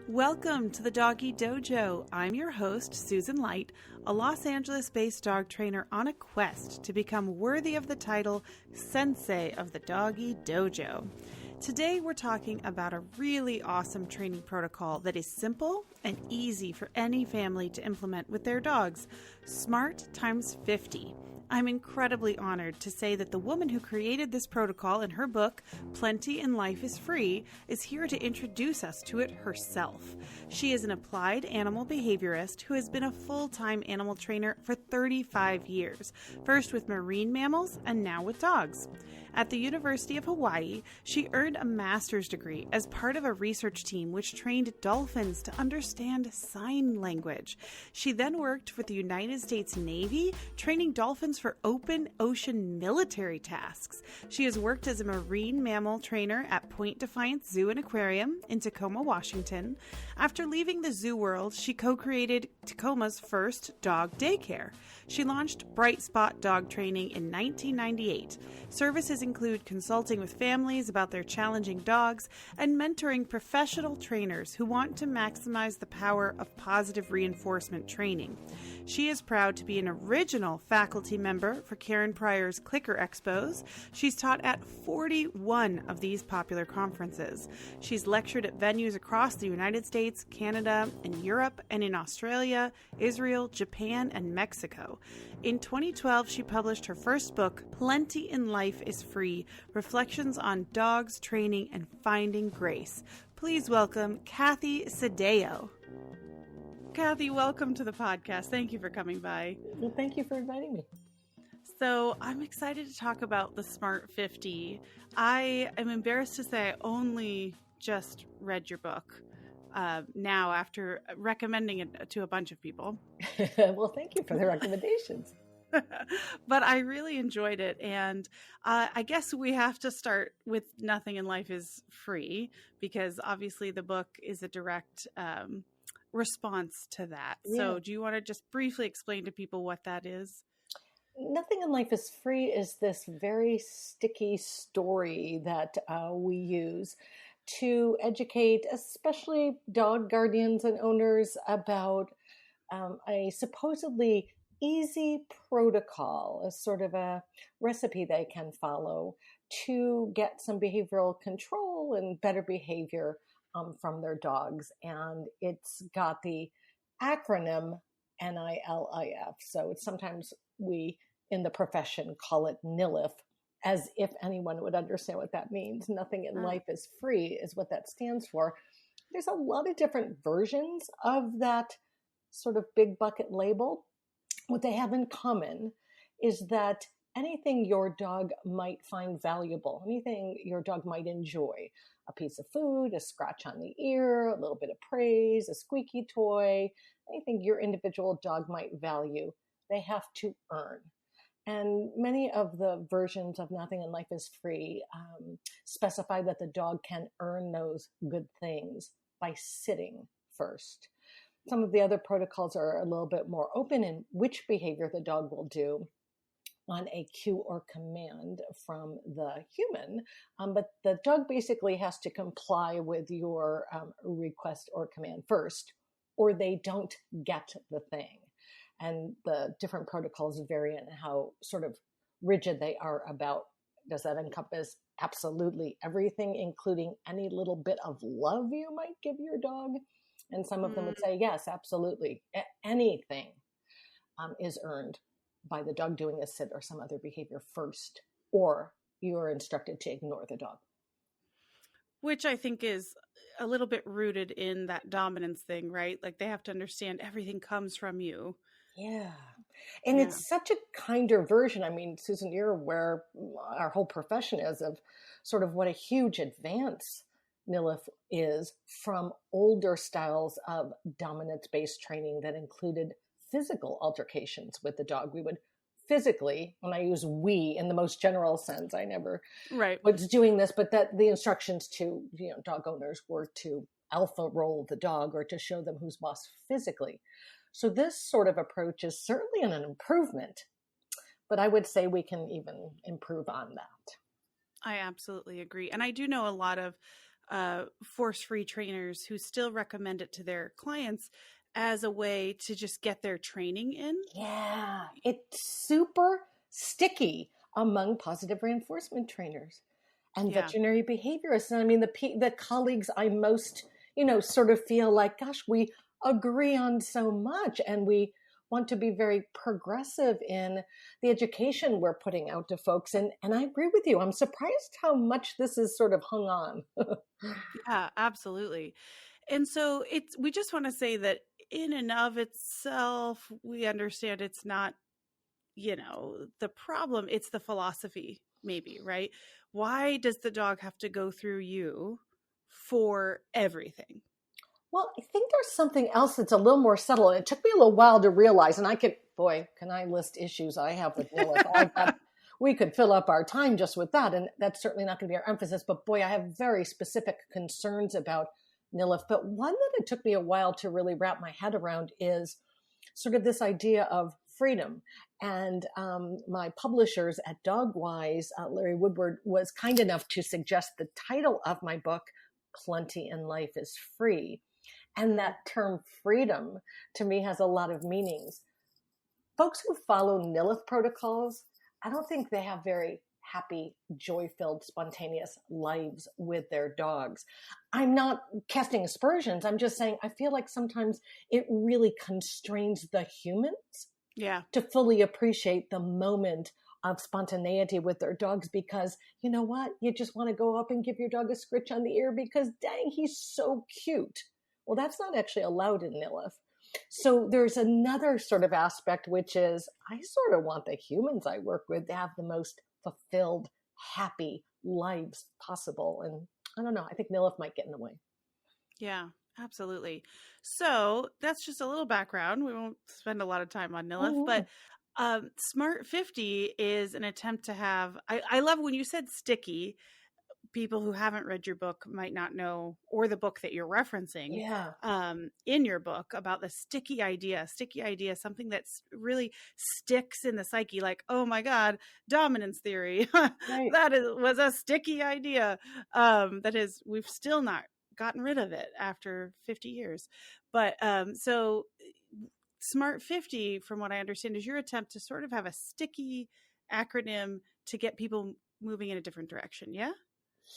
Welcome to the Doggy Dojo. I'm your host, Susan Light, a Los Angeles-based dog trainer on a quest to become worthy of the title Sensei of the Doggy Dojo. Today we're talking about a really awesome training protocol that is simple and easy for any family to implement with their dogs. SMART times 50. I'm incredibly honored to say that the woman who created this protocol in her book, Plenty in Life is Free, is here to introduce us to it herself. She is an applied animal behaviorist who has been a full-time animal trainer for 35 years, first with marine mammals and now with dogs. At the University of Hawaii, she earned a master's degree as part of a research team which trained dolphins to understand sign language. She then worked with the United States Navy, training dolphins for open ocean military tasks. She has worked as a marine mammal trainer at Point Defiance Zoo and Aquarium in Tacoma, Washington. After leaving the zoo world, she co-created Tacoma's first dog daycare. She launched Bright Spot Dog Training in 1998. Services include consulting with families about their challenging dogs and mentoring professional trainers who want to maximize the power of positive reinforcement training. She is proud to be an original faculty member for Karen Pryor's Clicker Expos. She's taught at 41 of these popular conferences. She's lectured at venues across the United States, Canada, and Europe, and in Australia, Israel, Japan, and Mexico. In 2012, she published her first book, Plenty in Life is Free, Reflections on Dogs, Training, and Finding Grace. Please welcome Kathy Sdao. Kathy, welcome to the podcast. Thank you for coming by. Well, thank you for inviting me. So I'm excited to talk about the SMART 50. I am embarrassed to say I only just read your book now after recommending it to a bunch of people. Well, thank you for the recommendations. But I really enjoyed it. And I guess we have to start with Nothing in Life is Free, because obviously the book is a direct response to that. Yeah. So do you want to just briefly explain to people what that is? Nothing in Life is Free is this very sticky story that we use to educate, especially dog guardians and owners, about a supposedly easy protocol, a sort of a recipe they can follow to get some behavioral control and better behavior from their dogs. And it's got the acronym NILIF. So it's sometimes we in the profession call it NILIF, as if anyone would understand what that means. Nothing in life is free is what that stands for. There's a lot of different versions of that sort of big bucket label. What they have in common is that anything your dog might find valuable, anything your dog might enjoy, a piece of food, a scratch on the ear, a little bit of praise, a squeaky toy, anything your individual dog might value, they have to earn. And many of the versions of Nothing in Life is Free specify that the dog can earn those good things by sitting first. Some of the other protocols are a little bit more open in which behavior the dog will do on a cue or command from the human. But the dog basically has to comply with your request or command first, or they don't get the thing. And the different protocols vary in how sort of rigid they are about, does that encompass absolutely everything, including any little bit of love you might give your dog? And some of them would say, yes, absolutely. Anything is earned by the dog doing a sit or some other behavior first, or you are instructed to ignore the dog. Which I think is a little bit rooted in that dominance thing, right? Like they have to understand everything comes from you. Yeah. And it's such a kinder version. I mean, Susan, you're aware our whole profession is of sort of what a huge advance NILIF is from older styles of dominance-based training that included physical altercations with the dog. We would physically, when I use we in the most general sense, I never was doing this, but that the instructions to dog owners were to alpha roll the dog or to show them who's boss physically. So this sort of approach is certainly an improvement, but I would say we can even improve on that. I absolutely agree. And I do know a lot of force-free trainers who still recommend it to their clients as a way to just get their training in. Yeah, it's super sticky among positive reinforcement trainers and Yeah. veterinary behaviorists. And I mean, the colleagues I most, sort of feel like, gosh, we agree on so much, and we want to be very progressive in the education we're putting out to folks. And I agree with you. I'm surprised how much this is sort of hung on. Yeah, absolutely. And so we just want to say that in and of itself, we understand it's not, the problem, it's the philosophy, maybe, right? Why does the dog have to go through you for everything? Well, I think there's something else that's a little more subtle. And it took me a little while to realize, and can I list issues I have with Nilith? We could fill up our time just with that. And that's certainly not going to be our emphasis. But boy, I have very specific concerns about Nilith. But one that it took me a while to really wrap my head around is sort of this idea of freedom. And my publishers at Dogwise, Larry Woodward, was kind enough to suggest the title of my book, Plenty in Life is Free. And that term freedom to me has a lot of meanings. Folks who follow Nilith protocols, I don't think they have very happy, joy-filled, spontaneous lives with their dogs. I'm not casting aspersions. I'm just saying I feel like sometimes it really constrains the humans to fully appreciate the moment of spontaneity with their dogs, because you know what? You just want to go up and give your dog a scritch on the ear because dang, he's so cute. Well, that's not actually allowed in Nilith. So there's another sort of aspect, which is I sort of want the humans I work with to have the most fulfilled, happy lives possible. And I don't know, I think Nilith might get in the way. Yeah, absolutely. So that's just a little background. We won't spend a lot of time on Nilith, but Smart 50 is an attempt to have, I love when you said sticky. People who haven't read your book might not know, or the book that you're referencing in your book, about the sticky idea, something that's really sticks in the psyche, like, oh my God, dominance theory. Right. Was a sticky idea. That is, we've still not gotten rid of it after 50 years. But so Smart 50, from what I understand, is your attempt to sort of have a sticky acronym to get people moving in a different direction. Yeah?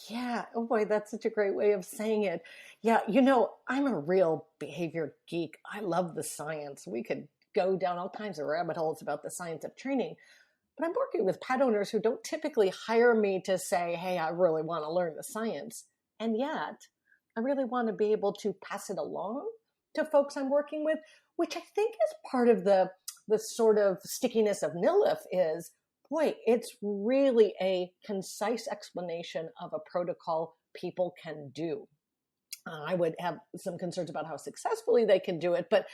Yeah. Oh boy, that's such a great way of saying it. Yeah. I'm a real behavior geek. I love the science. We could go down all kinds of rabbit holes about the science of training, but I'm working with pet owners who don't typically hire me to say, hey, I really want to learn the science. And yet I really want to be able to pass it along to folks I'm working with, which I think is part of the sort of stickiness of Nilith is, boy, it's really a concise explanation of a protocol people can do. I would have some concerns about how successfully they can do it, but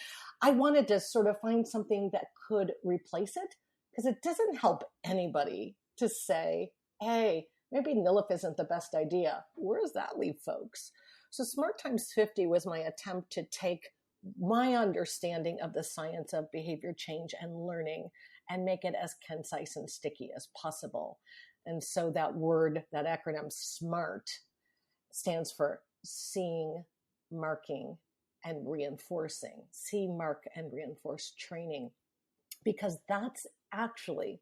I wanted to sort of find something that could replace it, because it doesn't help anybody to say, hey, maybe Nilith isn't the best idea. Where does that leave folks? So Smart Times 50 was my attempt to take my understanding of the science of behavior change and learning and make it as concise and sticky as possible. And so that acronym SMART, stands for seeing, marking, and reinforcing. See, mark, and reinforce training. Because that's actually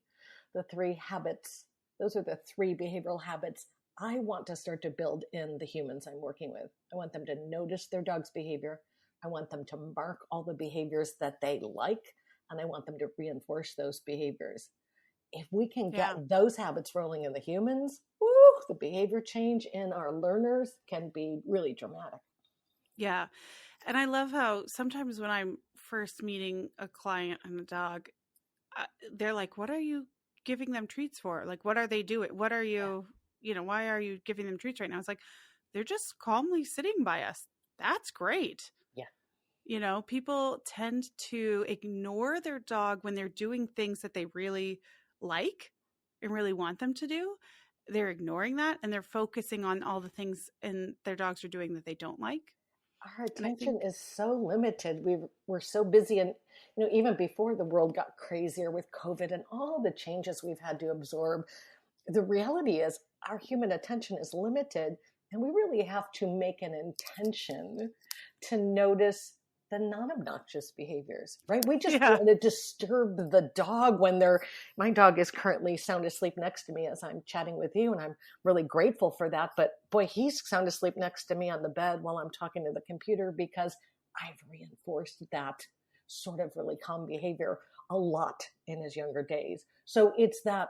the 3 habits. Those are the 3 behavioral habits I want to start to build in the humans I'm working with. I want them to notice their dog's behavior. I want them to mark all the behaviors that they like, and I want them to reinforce those behaviors. If we can get those habits rolling in the humans, the behavior change in our learners can be really dramatic. Yeah. And I love how sometimes when I'm first meeting a client and a dog, they're like, what are you giving them treats for? Like, what are they doing? What are you, why are you giving them treats right now? It's like, they're just calmly sitting by us. That's great. Yeah. People tend to ignore their dog when they're doing things that they really like and really want them to do. They're ignoring that, and they're focusing on all the things and their dogs are doing that they don't like. Our attention is so limited. We're so busy, and even before the world got crazier with COVID and all the changes we've had to absorb, the reality is our human attention is limited, And we really have to make an intention to notice the non-obnoxious behaviors, right? We just Yeah. want to disturb the dog when my dog is currently sound asleep next to me as I'm chatting with you. And I'm really grateful for that. But boy, he's sound asleep next to me on the bed while I'm talking to the computer because I've reinforced that sort of really calm behavior a lot in his younger days. So it's that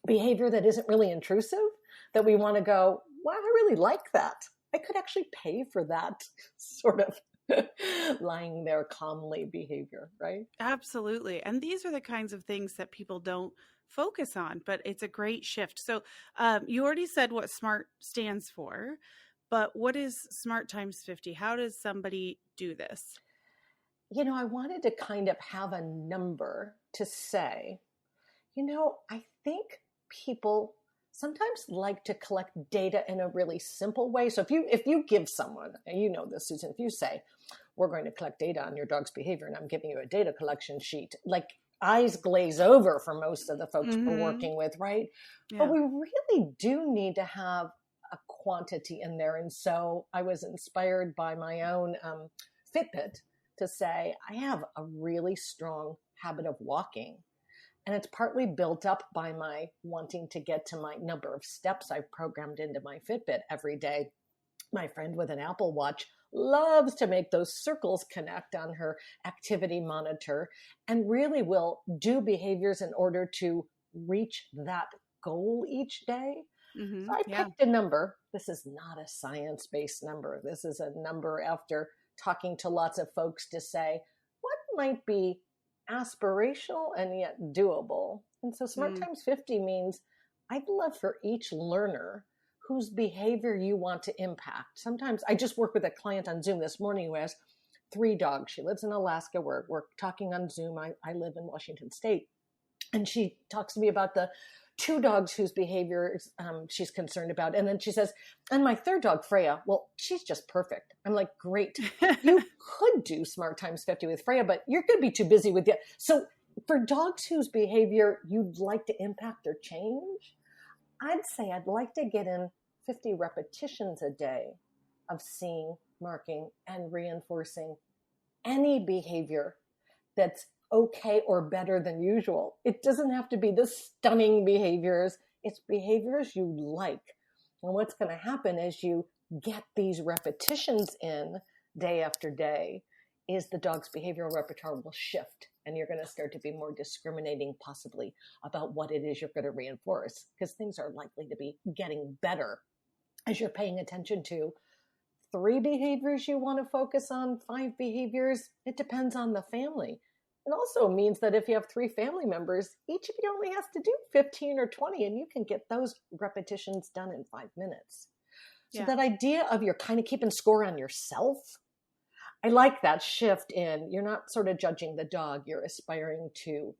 behavior that isn't really intrusive that we want to go, wow, I really like that. I could actually pay for that sort of lying there calmly behavior, right? Absolutely. And these are the kinds of things that people don't focus on, but it's a great shift. So you already said what SMART stands for, but what is SMART times 50? How does somebody do this? I wanted to kind of have a number to say, I think people sometimes like to collect data in a really simple way. So if you give someone, and you know this, Susan, if you say, we're going to collect data on your dog's behavior and I'm giving you a data collection sheet, like eyes glaze over for most of the folks we're working with, right? Yeah. But we really do need to have a quantity in there. And so I was inspired by my own Fitbit to say, I have a really strong habit of walking. And it's partly built up by my wanting to get to my number of steps I've programmed into my Fitbit every day. My friend with an Apple Watch loves to make those circles connect on her activity monitor and really will do behaviors in order to reach that goal each day. So I picked a number. This is not a science-based number. This is a number after talking to lots of folks to say, what might be aspirational and yet doable? And so SMART times 50 means I'd love for each learner whose behavior you want to impact. Sometimes I just work with a client on Zoom this morning who has 3 dogs. She lives in Alaska. We're talking on Zoom. I live in Washington State. And she talks to me about the 2 dogs whose behavior she's concerned about. And then she says, and my 3rd dog, Freya, well, she's just perfect. I'm like, great. You could do SMART times 50 with Freya, but you're going to be too busy with it. So for dogs whose behavior you'd like to impact or change, I'd say I'd like to get in 50 repetitions a day of seeing, marking, and reinforcing any behavior that's okay or better than usual. It doesn't have to be the stunning behaviors. It's behaviors you like. And what's going to happen as you get these repetitions in day after day is the dog's behavioral repertoire will shift. And you're going to start to be more discriminating possibly about what it is you're going to reinforce, because things are likely to be getting better as you're paying attention to 3 behaviors you want to focus on, 5 behaviors. It depends on the family. It also means that if you have 3 family members, each of you only has to do 15 or 20, and you can get those repetitions done in 5 minutes. So that idea of you're kind of keeping score on yourself, I like that shift in you're not sort of judging the dog. You're aspiring to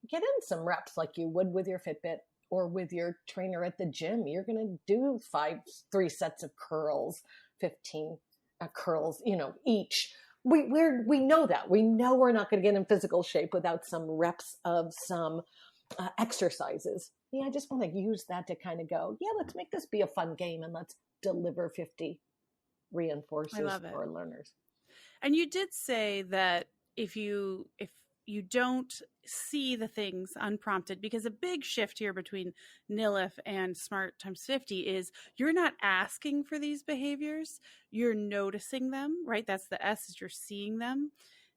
get in some reps like you would with your Fitbit or with your trainer at the gym. You're going to do 3 sets of curls, 15 curls, each. We know that. We know we're not going to get in physical shape without some reps of some exercises. Yeah, I just want to use that to kind of go, let's make this be a fun game and let's deliver 50 reinforcers for our learners. And you did say that if you don't see the things unprompted, because a big shift here between NILIF and SMART times 50 is you're not asking for these behaviors, you're noticing them, right? That's the S, is you're seeing them,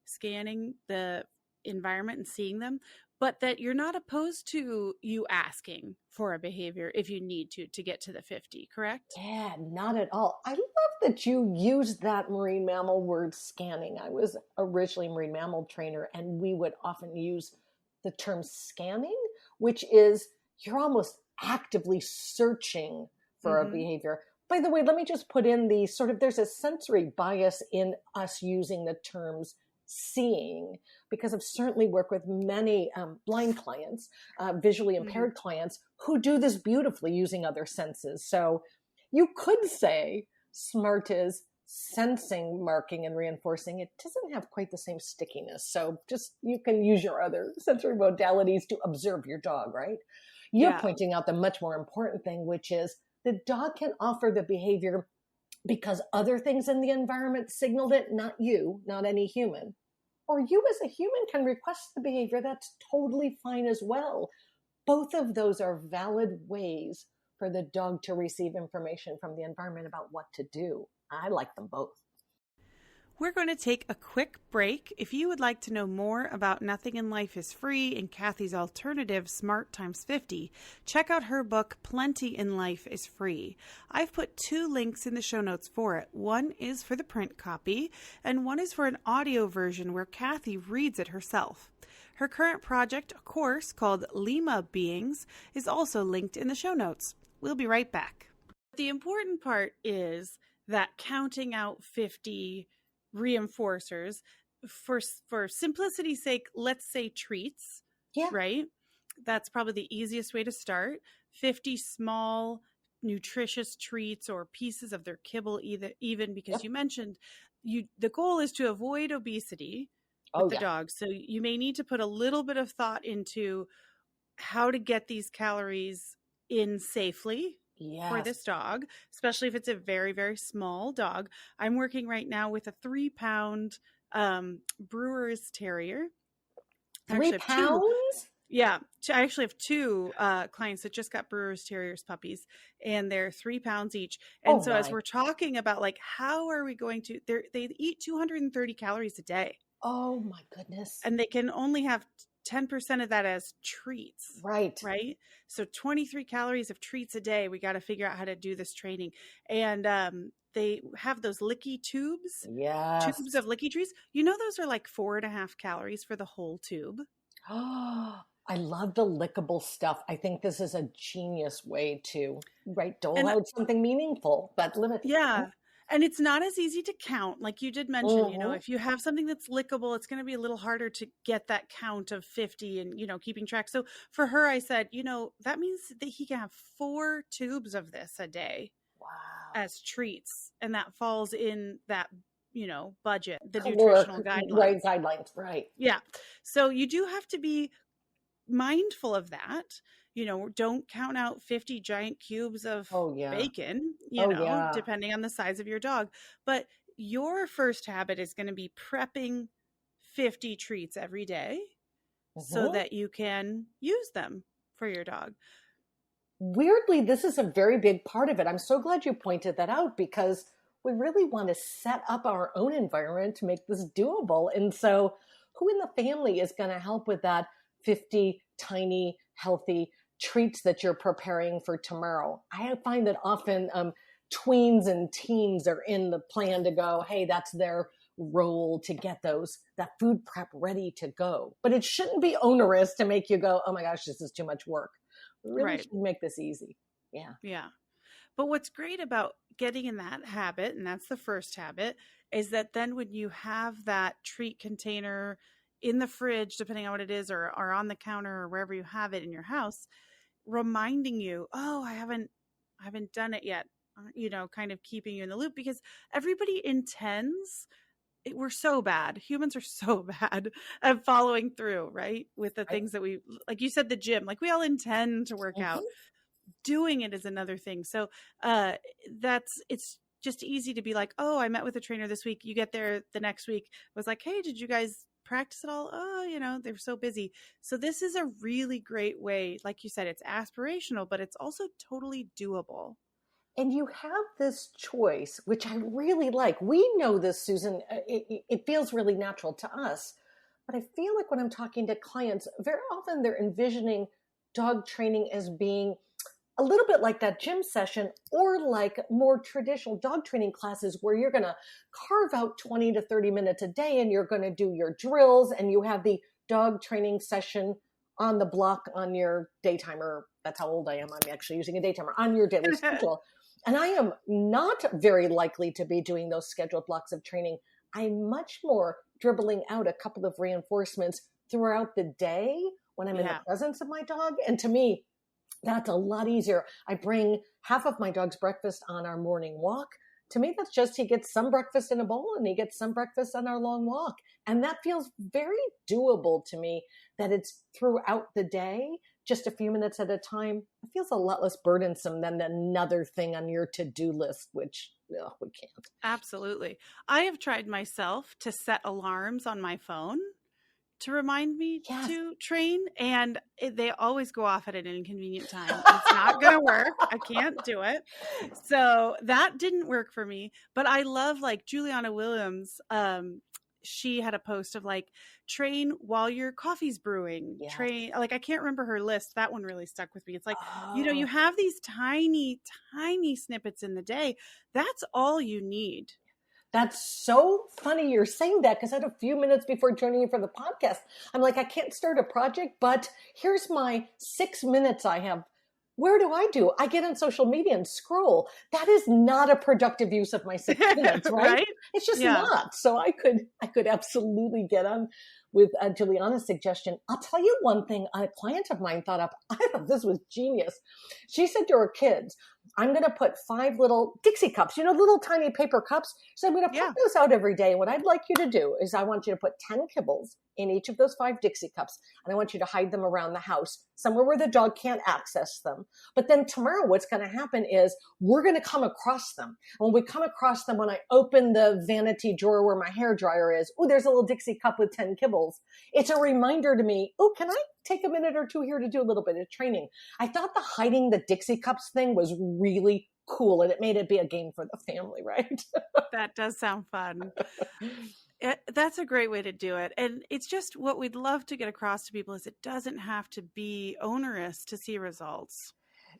scanning the environment and seeing them, but that you're not opposed to you asking for a behavior if you need to get to the 50, correct? Yeah, not at all. I love that you used that marine mammal word, scanning. I was originally a marine mammal trainer, and we would often use the term scanning, which is you're almost actively searching for a behavior. By the way, let me just put in there's a sensory bias in us using the terms seeing, because I've certainly worked with many blind clients, visually impaired clients who do this beautifully using other senses. So you could say SMART is sensing, marking, and reinforcing. It doesn't have quite the same stickiness. So just you can use your other sensory modalities to observe your dog, right? You're pointing out the much more important thing, which is The dog can offer the behavior because other things in the environment signaled it, not you, not any human. Or you as a human can request the behavior. That's totally fine as well. Both of those are valid ways for the dog to receive information from the environment about what to do. I like them both. We're going to take a quick break. If you would like to know more about Nothing in Life is Free and Kathy's alternative, Smart Times 50, check out her book, Plenty in Life is Free. I've put 2 links in the show notes for it. One is for the print copy, and one is for an audio version where Kathy reads it herself. Her current project, a course called Lima Beings, is also linked in the show notes. We'll be right back. The important part is that counting out 50 reinforcers, for simplicity's sake, let's say treats, right? That's probably the easiest way to start. 50 small, nutritious treats or pieces of their kibble, even because you mentioned the goal is to avoid obesity with the dog. So you may need to put a little bit of thought into how to get these calories in safely for this dog, especially if it's a very, very small dog. I'm working right now with a 3-pound Brewer's Terrier. 3 pounds? Yeah. I actually have 2 clients that just got Brewer's Terriers puppies, and they're 3 pounds each. And as we're talking about, like, how are we going to, they eat 230 calories a day. Oh my goodness. And they can only have 10% of that as treats. Right. So 23 calories of treats a day. We got to figure out how to do this training. And they have those licky tubes. Tubes of licky treats. You know, those are like 4.5 calories for the whole tube. Oh, I love the lickable stuff. I think this is a genius way to dole out something meaningful, but limit. Yeah. And it's not as easy to count. Like you did mention, you know, if you have something that's lickable, it's going to be a little harder to get that count of 50 and, you know, keeping track. So for her, I said, you know, that means that he can have 4 tubes of this a day as treats. And that falls in that, you know, budget, the nutritional guidelines. Right. Yeah. So you do have to be mindful of that. You know, don't count out 50 giant cubes of bacon, you know, depending on the size of your dog. But your first habit is going to be prepping 50 treats every day so that you can use them for your dog. Weirdly, this is a very big part of it. I'm so glad you pointed that out because we really want to set up our own environment to make this doable. And so who in the family is going to help with that 50 tiny, healthy treats that you're preparing for tomorrow? I find that often tweens and teens are in the plan to go, hey, that's their role to get that food prep ready to go. But it shouldn't be onerous to make you go, oh my gosh, this is too much work. We really should make this easy. Yeah. But what's great about getting in that habit, and that's the first habit, is that then when you have that treat container in the fridge, depending on what it is, or on the counter or wherever you have it in your house, reminding you, oh, I haven't done it yet, you know, kind of keeping you in the loop, because everybody intends, we're so bad. Humans are so bad at following through, right? With the things that we, like you said, the gym, like we all intend to work out. Doing it is another thing. So it's just easy to be like, oh, I met with a trainer this week. You get there the next week. It was like, hey, did you guys practice it all? Oh, you know, they're so busy. So this is a really great way. Like you said, it's aspirational, but it's also totally doable. And you have this choice, which I really like. We know this, Susan. It feels really natural to us. But I feel like when I'm talking to clients, very often they're envisioning dog training as being a little bit like that gym session, or like more traditional dog training classes where you're going to carve out 20 to 30 minutes a day and you're going to do your drills and you have the dog training session on the block on your day timer. That's how old I am. I'm actually using a day timer on your daily schedule. And I am not very likely to be doing those scheduled blocks of training. I'm much more dribbling out a couple of reinforcements throughout the day when I'm in the presence of my dog. And to me, that's a lot easier. I bring half of my dog's breakfast on our morning walk. To me, that's just he gets some breakfast in a bowl and he gets some breakfast on our long walk. And that feels very doable to me, that it's throughout the day, just a few minutes at a time, it feels a lot less burdensome than another thing on your to-do list, which we can't. Absolutely. I have tried myself to set alarms on my phone to remind me Yes. to train, and they always go off at an inconvenient time. It's not going to work. I can't do it. So that didn't work for me. But I love, like, Juliana Williams. She had a post of like, train while your coffee's brewing. Yes. Train, like, I can't remember her list. That one really stuck with me. It's like, you Oh. have these tiny snippets in the day. That's all you need. That's so funny you're saying that, because I had a few minutes before joining you for the podcast. I'm like, I can't start a project, but here's my 6 minutes I have. Where do? I get on social media and scroll. That is not a productive use of my 6 minutes, right? Right? It's just not. So I could absolutely get on with Juliana's suggestion. I'll tell you one thing a client of mine thought up. I thought this was genius. She said to her kids, I'm going to put 5 little Dixie cups, little tiny paper cups. So I'm going to put those out every day. And what I'd like you to do is I want you to put 10 kibbles in each of those 5 Dixie cups. And I want you to hide them around the house, somewhere where the dog can't access them. But then tomorrow, what's going to happen is we're going to come across them. When we come across them, when I open the vanity drawer where my hair dryer is, there's a little Dixie cup with 10 kibbles. It's a reminder to me, can I take a minute or two here to do a little bit of training? I thought the hiding the Dixie cups thing was really cool, and it made it be a game for the family, right? That does sound fun. That's a great way to do it. And it's just what we'd love to get across to people is it doesn't have to be onerous to see results.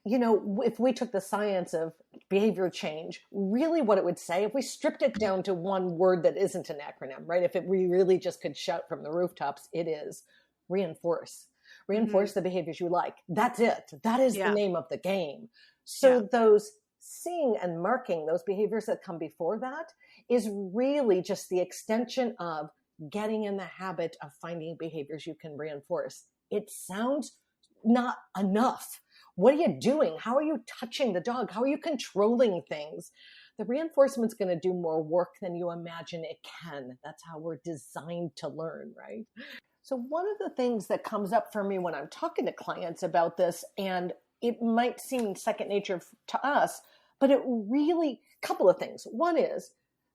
If we took the science of behavior change, really what it would say, if we stripped it down to one word that isn't an acronym, right? If we really just could shout from the rooftops, it is reinforce. Reinforce the behaviors you like. That's it. That is the name of the game. So those seeing and marking those behaviors that come before that is really just the extension of getting in the habit of finding behaviors you can reinforce. It sounds not enough. What are you doing? How are you touching the dog? How are you controlling things? The reinforcement's going to do more work than you imagine it can. That's how we're designed to learn, right? So one of the things that comes up for me when I'm talking to clients about this, and it might seem second nature to us, but it really, couple of things. One is,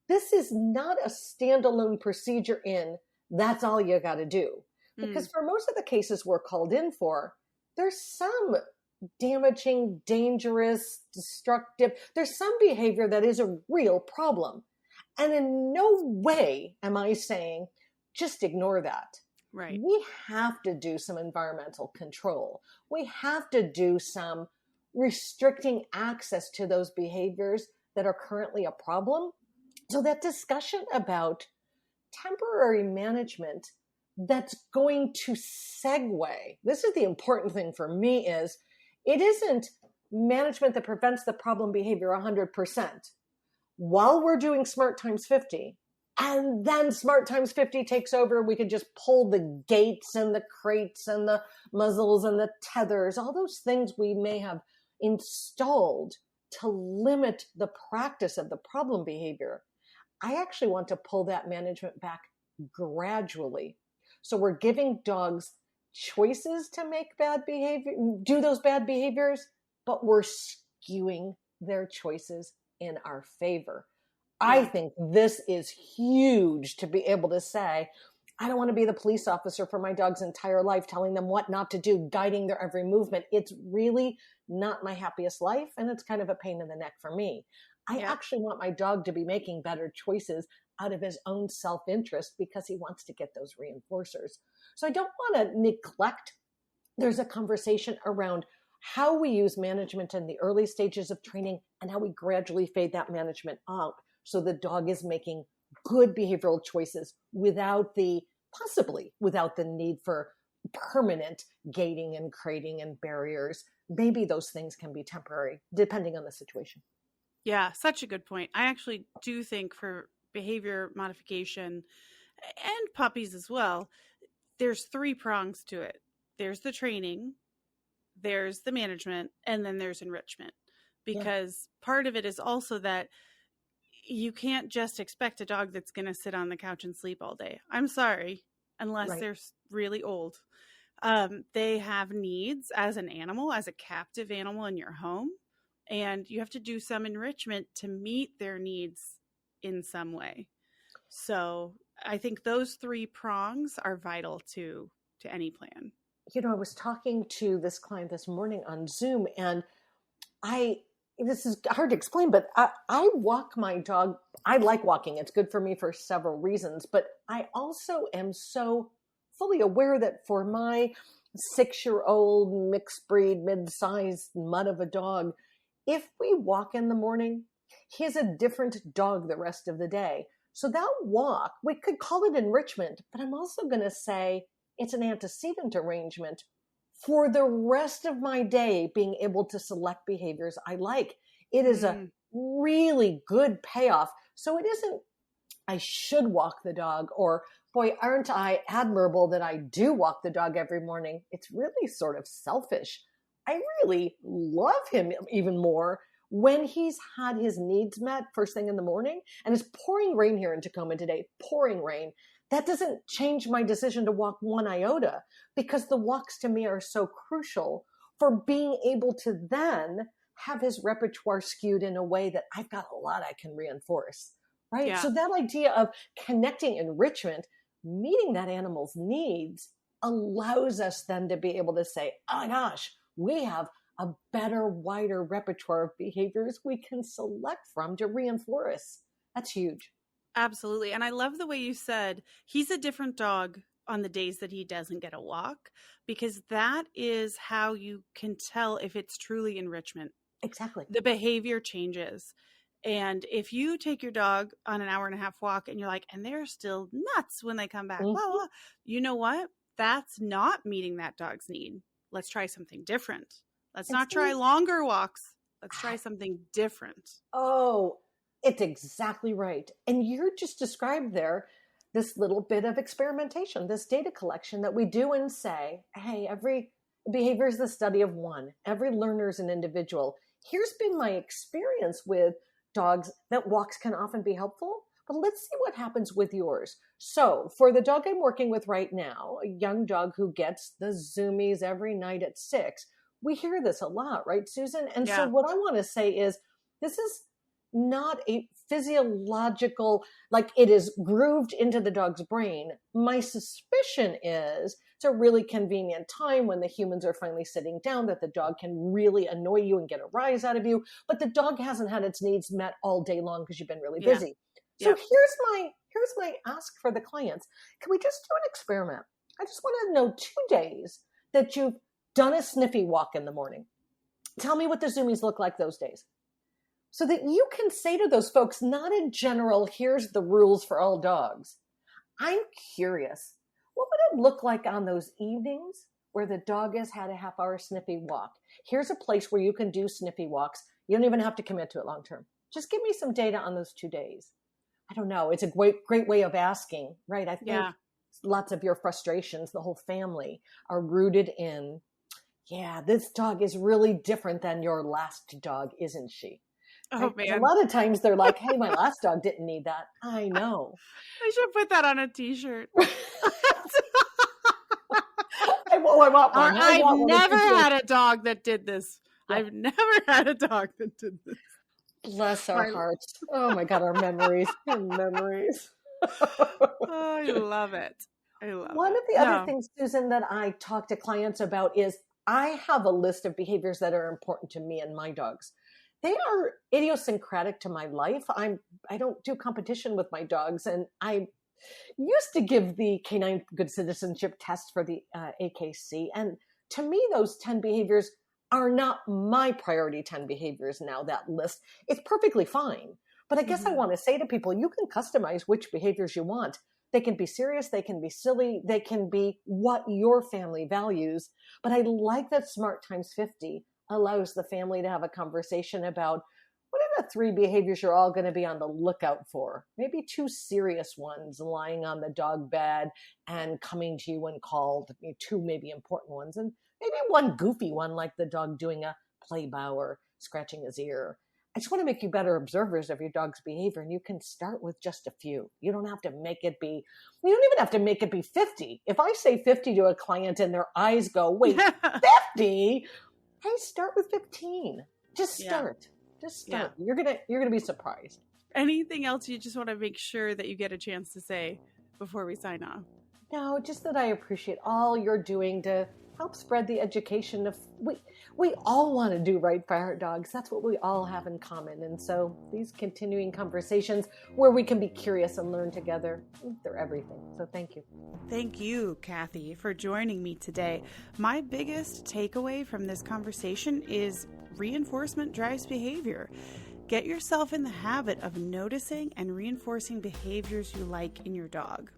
this is not a standalone procedure that's all you got to do. Because for most of the cases we're called in for, there's some damaging, dangerous, destructive, there's some behavior that is a real problem. And in no way am I saying, just ignore that. Right. We have to do some environmental control. We have to do some restricting access to those behaviors that are currently a problem. So that discussion about temporary management that's going to segue, this is the important thing for me, is it isn't management that prevents the problem behavior 100%. While we're doing Smart Times 50, and then Smart Times 50 takes over, we could just pull the gates and the crates and the muzzles and the tethers, all those things we may have installed to limit the practice of the problem behavior. I actually want to pull that management back gradually. So we're giving dogs choices to make bad behavior, do those bad behaviors, but we're skewing their choices in our favor. I think this is huge, to be able to say, I don't want to be the police officer for my dog's entire life, telling them what not to do, guiding their every movement. It's really not my happiest life, and it's kind of a pain in the neck for me. I actually want my dog to be making better choices out of his own self-interest because he wants to get those reinforcers. So I don't want to neglect. There's a conversation around how we use management in the early stages of training and how we gradually fade that management out so the dog is making good behavioral choices possibly without the need for permanent gating and crating and barriers. Maybe those things can be temporary, depending on the situation. Yeah, such a good point. I actually do think for behavior modification and puppies as well, there's 3 prongs to it. There's the training, there's the management, and then there's enrichment. Because part of it is also that you can't just expect a dog that's going to sit on the couch and sleep all day. I'm sorry, unless they're really old. They have needs as an animal, as a captive animal in your home, and you have to do some enrichment to meet their needs in some way. So I think those three prongs are vital to any plan. I was talking to this client this morning on Zoom, and this is hard to explain, but I walk my dog. I like walking. It's good for me for several reasons, but I also am so fully aware that for my 6-year-old mixed breed, mid-sized mutt of a dog, if we walk in the morning, he's a different dog the rest of the day. So that walk, we could call it enrichment, but I'm also going to say it's an antecedent arrangement for the rest of my day being able to select behaviors I like. It is a really good payoff. So it isn't, I should walk the dog, or boy, aren't I admirable that I do walk the dog every morning. It's really sort of selfish. I really love him even more when he's had his needs met first thing in the morning. And it's pouring rain here in Tacoma today, pouring rain. That doesn't change my decision to walk one iota, because the walks to me are so crucial for being able to then have his repertoire skewed in a way that I've got a lot I can reinforce, right? Yeah. So that idea of connecting enrichment, meeting that animal's needs, allows us then to be able to say, oh my gosh, we have a better, wider repertoire of behaviors we can select from to reinforce. That's huge. Absolutely. And I love the way you said he's a different dog on the days that he doesn't get a walk, because that is how you can tell if it's truly enrichment. Exactly. The behavior changes. And if you take your dog on an 1.5 hour walk and you're like, and they're still nuts when they come back, blah, blah, you know what? That's not meeting that dog's need. Let's try something different. Let's not try longer walks. Let's try something different. Oh, it's exactly right. And you're just described there this little bit of experimentation, this data collection that we do and say, hey, every behavior is the study of one. Every learner is an individual. Here's been my experience with dogs that walks can often be helpful, but let's see what happens with yours. So for the dog I'm working with right now, a young dog who gets the zoomies every night at 6, we hear this a lot, right, Susan? And so what I want to say is, this is not a physiological, like it is grooved into the dog's brain. My suspicion is it's a really convenient time when the humans are finally sitting down that the dog can really annoy you and get a rise out of you, but the dog hasn't had its needs met all day long because you've been really busy. So here's my ask for the clients. Can we just do an experiment? I just want to know 2 days that you've done a sniffy walk in the morning. Tell me what the zoomies look like those days, so that you can say to those folks, not in general, here's the rules for all dogs. I'm curious, what would it look like on those evenings where the dog has had a 1/2 hour sniffy walk? Here's a place where you can do sniffy walks. You don't even have to commit to it long term. Just give me some data on those 2 days. I don't know. It's a great way of asking, right? I think lots of your frustrations, the whole family, are rooted in, this dog is really different than your last dog, isn't she? Oh, man. A lot of times they're like, hey, my last dog didn't need that. I know. I should put that on a t-shirt. I want one. I've never had a dog that did this. Yeah. I've never had a dog that did this. Bless our hearts. Oh my God, our memories. Our memories. I love it. One of the other things, Susan, that I talk to clients about is I have a list of behaviors that are important to me and my dogs. They are idiosyncratic to my life. I don't do competition with my dogs, and I used to give the Canine Good Citizenship test for the ACAAB, and to me, those 10 behaviors are not my priority 10 behaviors now, that list. It's perfectly fine. But I guess I want to say to people, you can customize which behaviors you want. They can be serious, they can be silly, they can be what your family values. But I like that SMART times 50 allows the family to have a conversation about what are the 3 behaviors you're all going to be on the lookout for. Maybe 2 serious ones, lying on the dog bed and coming to you when called, 2 maybe important ones, and maybe 1 goofy one like the dog doing a play bow or scratching his ear. I just want to make you better observers of your dog's behavior. And you can start with just a few. You don't have to make it be, you don't even have to make it be 50. If I say 50 to a client and their eyes go, wait, 50? I start with 15. Just start. Just start. Yeah. You're gonna be surprised. Anything else you just want to make sure that you get a chance to say before we sign off? No, just that I appreciate all you're doing to help spread the education of we all want to do right by our dogs. That's what we all have in common. And so these continuing conversations where we can be curious and learn together, they're everything. So thank you. Thank you, Kathy, for joining me today. My biggest takeaway from this conversation is reinforcement drives behavior. Get yourself in the habit of noticing and reinforcing behaviors you like in your dog.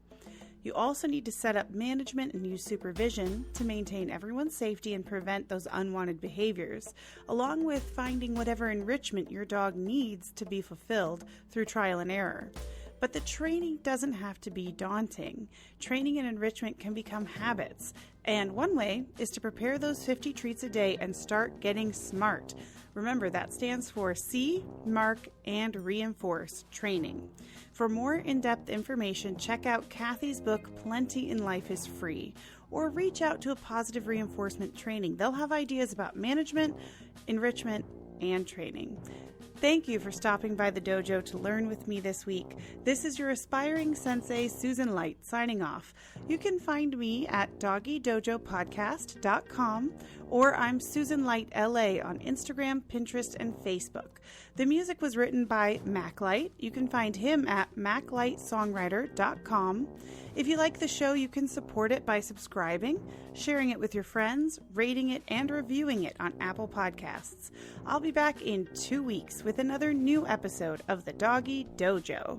You also need to set up management and use supervision to maintain everyone's safety and prevent those unwanted behaviors, along with finding whatever enrichment your dog needs to be fulfilled through trial and error. But the training doesn't have to be daunting. Training and enrichment can become habits, and one way is to prepare those 50 treats a day and start getting smart. Remember, that stands for See, Mark, and Reinforce training. For more in-depth information, check out Kathy's book, Plenty in Life is Free, or reach out to a positive reinforcement training. They'll have ideas about management, enrichment, and training. Thank you for stopping by the dojo to learn with me this week. This is your aspiring sensei, Susan Light, signing off. You can find me at doggydojopodcast.com, or I'm Susan Light LA on Instagram, Pinterest, and Facebook. The music was written by Mac Light. You can find him at maclightsongwriter.com. If you like the show, you can support it by subscribing, sharing it with your friends, rating it, and reviewing it on Apple Podcasts. I'll be back in 2 weeks with another new episode of the Doggy Dojo.